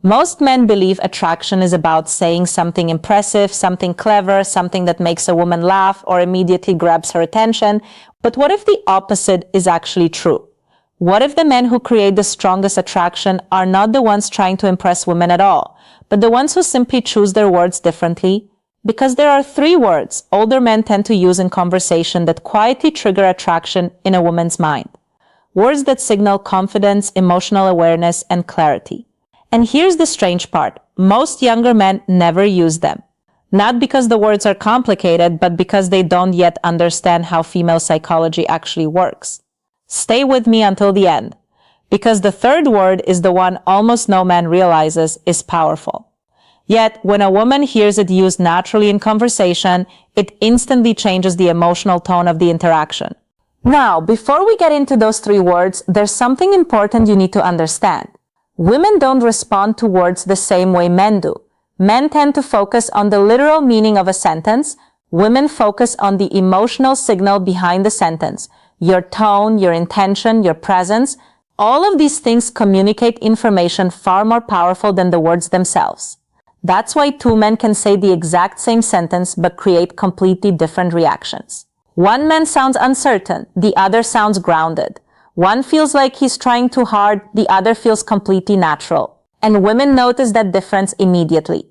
Most men believe attraction is about saying something impressive, something clever, something that makes a woman laugh or immediately grabs her attention. But what if the opposite is actually true? What if the men who create the strongest attraction are not the ones trying to impress women at all, but the ones who simply choose their words differently? Because there are 3 words older men tend to use in conversation that quietly trigger attraction in a woman's mind. Words that signal confidence, emotional awareness, and clarity. And here's the strange part. Most younger men never use them. Not because the words are complicated, but because they don't yet understand how female psychology actually works. Stay with me until the end, because the 3rd word is the one almost no man realizes is powerful. Yet, when a woman hears it used naturally in conversation, it instantly changes the emotional tone of the interaction. Now, before we get into those 3 words, there's something important you need to understand. Women don't respond to words the same way men do. Men tend to focus on the literal meaning of a sentence. Women focus on the emotional signal behind the sentence. Your tone, your intention, your presence. All of these things communicate information far more powerful than the words themselves. That's why 2 men can say the exact same sentence but create completely different reactions. One man sounds uncertain, the other sounds grounded. One feels like he's trying too hard, the other feels completely natural. And women notice that difference immediately.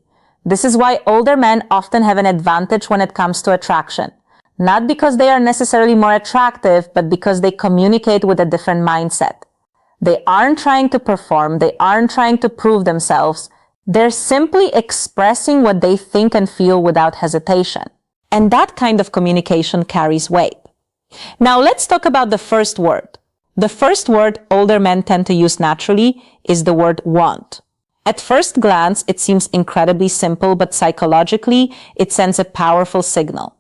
This is why older men often have an advantage when it comes to attraction. Not because they are necessarily more attractive, but because they communicate with a different mindset. They aren't trying to perform, they aren't trying to prove themselves. They're simply expressing what they think and feel without hesitation. And that kind of communication carries weight. Now let's talk about the 1st word. The 1st word older men tend to use naturally is the word want. At first glance, it seems incredibly simple, but psychologically, it sends a powerful signal.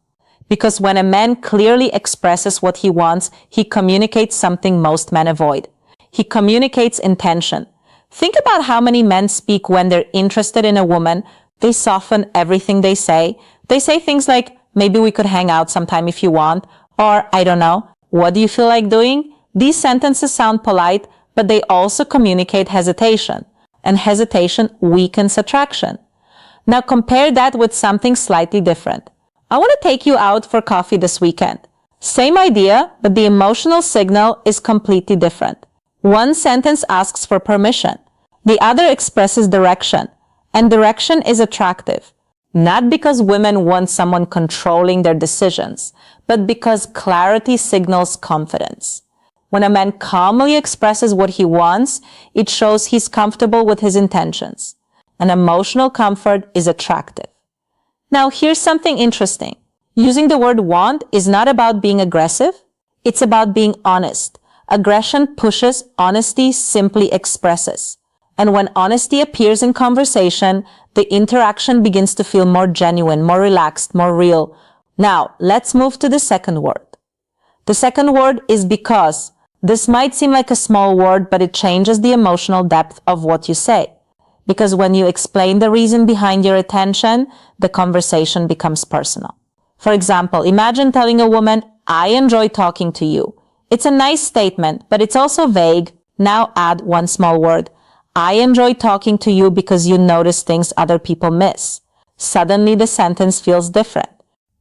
Because when a man clearly expresses what he wants, he communicates something most men avoid. He communicates intention. Think about how many men speak when they're interested in a woman. They soften everything they say. They say things like, maybe we could hang out sometime if you want, or I don't know, what do you feel like doing? These sentences sound polite, but they also communicate hesitation, and hesitation weakens attraction. Now compare that with something slightly different. I want to take you out for coffee this weekend. Same idea, but the emotional signal is completely different. One sentence asks for permission. The other expresses direction, and direction is attractive. Not because women want someone controlling their decisions, but because clarity signals confidence. When a man calmly expresses what he wants, it shows he's comfortable with his intentions. And emotional comfort is attractive. Now here's something interesting. Using the word want is not about being aggressive. It's about being honest. Aggression pushes, honesty simply expresses. And when honesty appears in conversation, the interaction begins to feel more genuine, more relaxed, more real. Now, let's move to the 2nd word. The 2nd word is because. This might seem like a small word, but it changes the emotional depth of what you say. Because when you explain the reason behind your attention, the conversation becomes personal. For example, imagine telling a woman, I enjoy talking to you. It's a nice statement, but it's also vague. Now add one small word. I enjoy talking to you because you notice things other people miss. Suddenly the sentence feels different.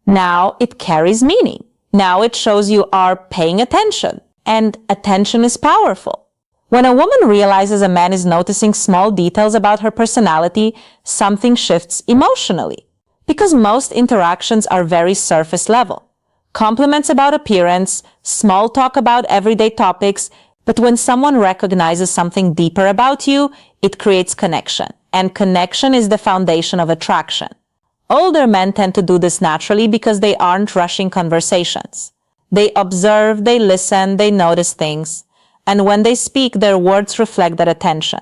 Now it carries meaning. Now it shows you are paying attention. And attention is powerful. When a woman realizes a man is noticing small details about her personality, something shifts emotionally. Because most interactions are very surface level. Compliments about appearance, small talk about everyday topics, but when someone recognizes something deeper about you, it creates connection. And connection is the foundation of attraction. Older men tend to do this naturally because they aren't rushing conversations. They observe, they listen, they notice things. And when they speak, their words reflect that attention.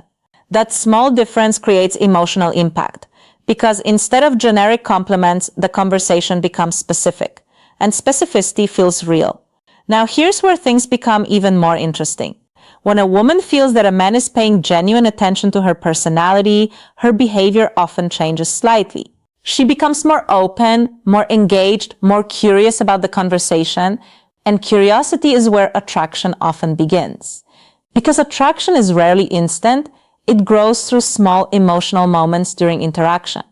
That small difference creates emotional impact. Because instead of generic compliments, the conversation becomes specific. And specificity feels real. Now here's where things become even more interesting. When a woman feels that a man is paying genuine attention to her personality, her behavior often changes slightly. She becomes more open, more engaged, more curious about the conversation, and curiosity is where attraction often begins. Because attraction is rarely instant, It grows through small emotional moments during interaction.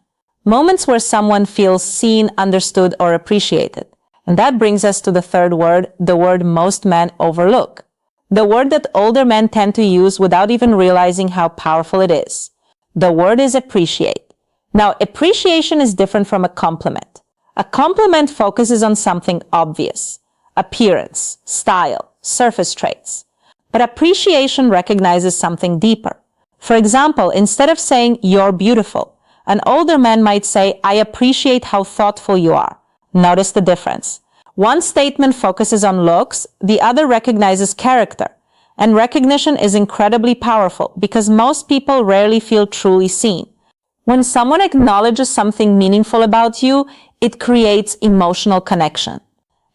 Moments where someone feels seen, understood, or appreciated. And that brings us to the third word, the word most men overlook. The word that older men tend to use without even realizing how powerful it is. The word is appreciate. Now, appreciation is different from a compliment. A compliment focuses on something obvious, appearance, style, surface traits. But appreciation recognizes something deeper. For example, instead of saying, "You're beautiful," an older man might say, "I appreciate how thoughtful you are." Notice the difference. One statement focuses on looks, the other recognizes character. And recognition is incredibly powerful because most people rarely feel truly seen. When someone acknowledges something meaningful about you, it creates emotional connection.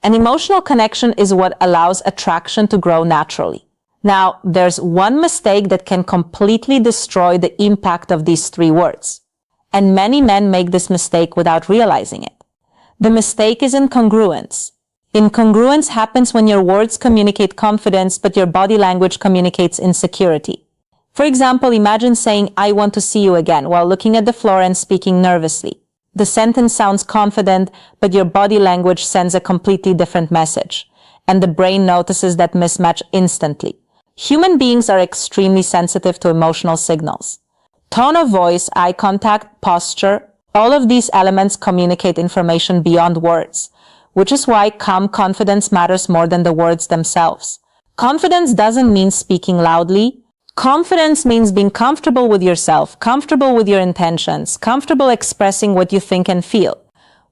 And emotional connection is what allows attraction to grow naturally. Now, there's one mistake that can completely destroy the impact of these three words. And many men make this mistake without realizing it. The mistake is incongruence. Incongruence happens when your words communicate confidence, but your body language communicates insecurity. For example, imagine saying, "I want to see you again," while looking at the floor and speaking nervously. The sentence sounds confident, but your body language sends a completely different message. And the brain notices that mismatch instantly. Human beings are extremely sensitive to emotional signals. Tone of voice, eye contact, posture, all of these elements communicate information beyond words, which is why calm confidence matters more than the words themselves. Confidence doesn't mean speaking loudly. Confidence means being comfortable with yourself, comfortable with your intentions, comfortable expressing what you think and feel.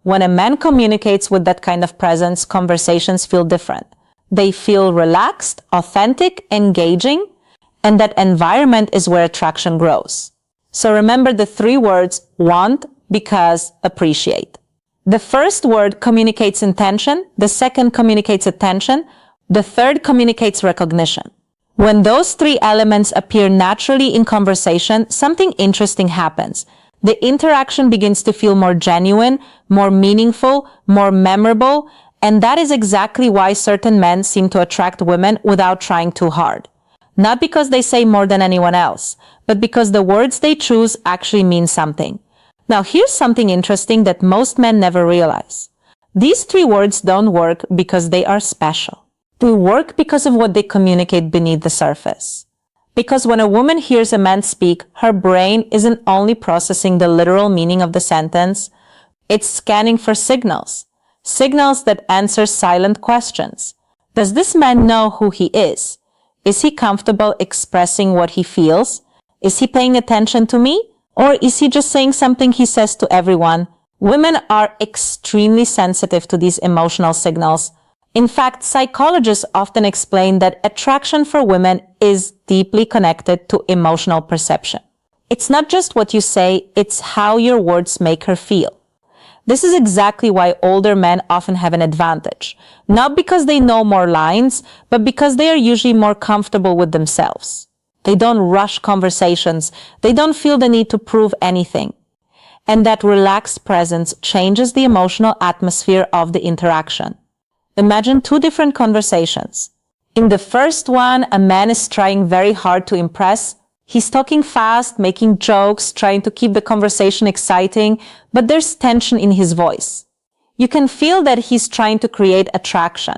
When a man communicates with that kind of presence, conversations feel different. They feel relaxed, authentic, engaging, and that environment is where attraction grows. So remember the three words: want, because, appreciate. The first word communicates intention, the second communicates attention, the third communicates recognition. When those three elements appear naturally in conversation, something interesting happens. The interaction begins to feel more genuine, more meaningful, more memorable, and that is exactly why certain men seem to attract women without trying too hard. Not because they say more than anyone else, but because the words they choose actually mean something. Now, here's something interesting that most men never realize. These three words don't work because they are special. They work because of what they communicate beneath the surface. Because when a woman hears a man speak, her brain isn't only processing the literal meaning of the sentence, it's scanning for signals. Signals that answer silent questions. Does this man know who he is? Is he comfortable expressing what he feels? Is he paying attention to me? Or is he just saying something he says to everyone? Women are extremely sensitive to these emotional signals. In fact, psychologists often explain that attraction for women is deeply connected to emotional perception. It's not just what you say, it's how your words make her feel. This is exactly why older men often have an advantage. Not because they know more lines, but because they are usually more comfortable with themselves. They don't rush conversations. They don't feel the need to prove anything. And that relaxed presence changes the emotional atmosphere of the interaction. Imagine two different conversations. In the first one, a man is trying very hard to impress. He's talking fast, making jokes, trying to keep the conversation exciting, but there's tension in his voice. You can feel that he's trying to create attraction.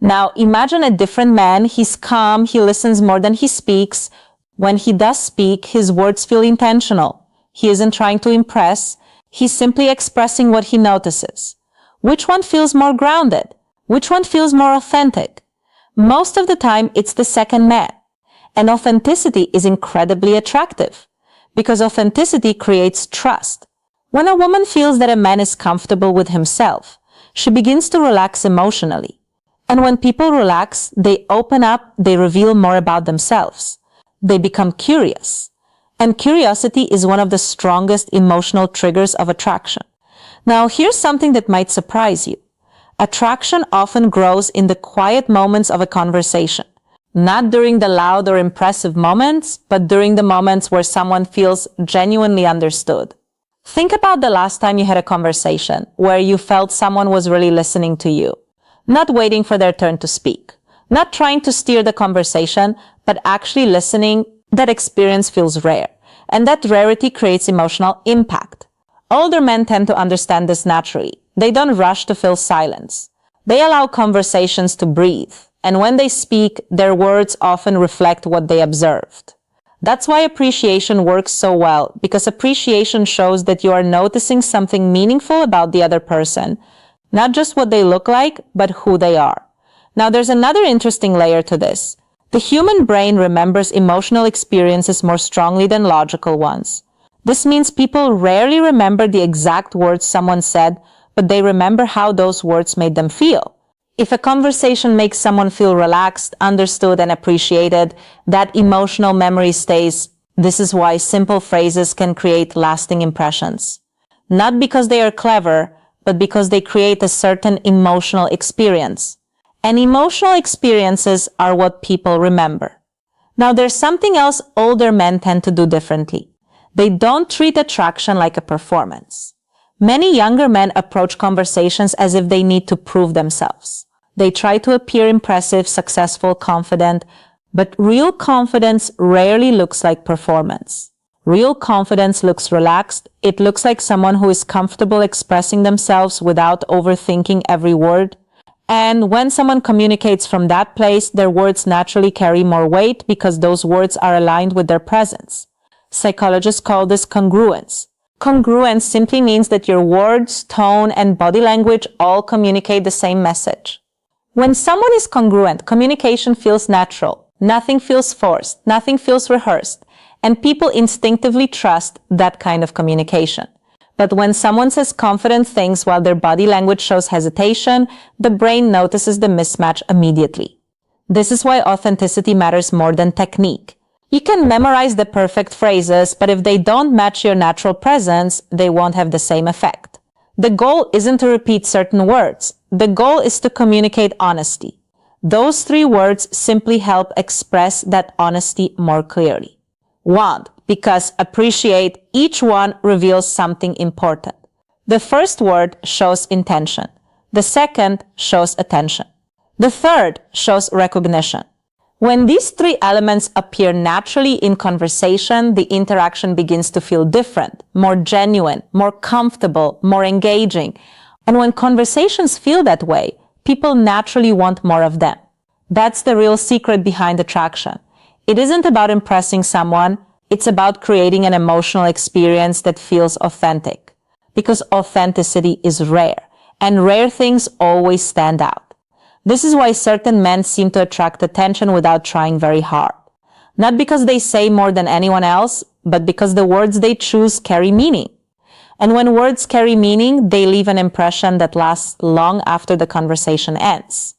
Now, imagine a different man. He's calm, he listens more than he speaks. When he does speak, his words feel intentional. He isn't trying to impress. He's simply expressing what he notices. Which one feels more grounded? Which one feels more authentic? Most of the time, it's the second man. And authenticity is incredibly attractive because authenticity creates trust. When a woman feels that a man is comfortable with himself, she begins to relax emotionally. And when people relax, they open up, they reveal more about themselves. They become curious. And curiosity is one of the strongest emotional triggers of attraction. Now, here's something that might surprise you. Attraction often grows in the quiet moments of a conversation. Not during the loud or impressive moments, but during the moments where someone feels genuinely understood. Think about the last time you had a conversation where you felt someone was really listening to you, not waiting for their turn to speak, not trying to steer the conversation, but actually listening, That experience feels rare, and that rarity creates emotional impact. Older men tend to understand this naturally. They don't rush to fill silence. They allow conversations to breathe, and when they speak, their words often reflect what they observed. That's why appreciation works so well, because appreciation shows that you are noticing something meaningful about the other person, not just what they look like, but who they are. Now, there's another interesting layer to this. The human brain remembers emotional experiences more strongly than logical ones. This means people rarely remember the exact words someone said, but they remember how those words made them feel. If a conversation makes someone feel relaxed, understood, and appreciated, that emotional memory stays. This is why simple phrases can create lasting impressions. Not because they are clever, but because they create a certain emotional experience. And emotional experiences are what people remember. Now, there's something else older men tend to do differently. They don't treat attraction like a performance. Many younger men approach conversations as if they need to prove themselves. They try to appear impressive, successful, confident, but real confidence rarely looks like performance. Real confidence looks relaxed. It looks like someone who is comfortable expressing themselves without overthinking every word. And when someone communicates from that place, their words naturally carry more weight because those words are aligned with their presence. Psychologists call this congruence. Congruence simply means that your words, tone, and body language all communicate the same message. When someone is congruent, communication feels natural. Nothing feels forced. Nothing feels rehearsed. And people instinctively trust that kind of communication. But when someone says confident things while their body language shows hesitation, the brain notices the mismatch immediately. This is why authenticity matters more than technique. You can memorize the perfect phrases, but if they don't match your natural presence, they won't have the same effect. The goal isn't to repeat certain words. The goal is to communicate honesty. Those 3 words simply help express that honesty more clearly. Want, because appreciate, each one reveals something important. The first word shows intention. The second shows attention. The third shows recognition. When these 3 elements appear naturally in conversation, the interaction begins to feel different, more genuine, more comfortable, more engaging. And when conversations feel that way, people naturally want more of them. That's the real secret behind attraction. It isn't about impressing someone. It's about creating an emotional experience that feels authentic. Because authenticity is rare, and rare things always stand out. This is why certain men seem to attract attention without trying very hard. Not because they say more than anyone else, but because the words they choose carry meaning. And when words carry meaning, they leave an impression that lasts long after the conversation ends.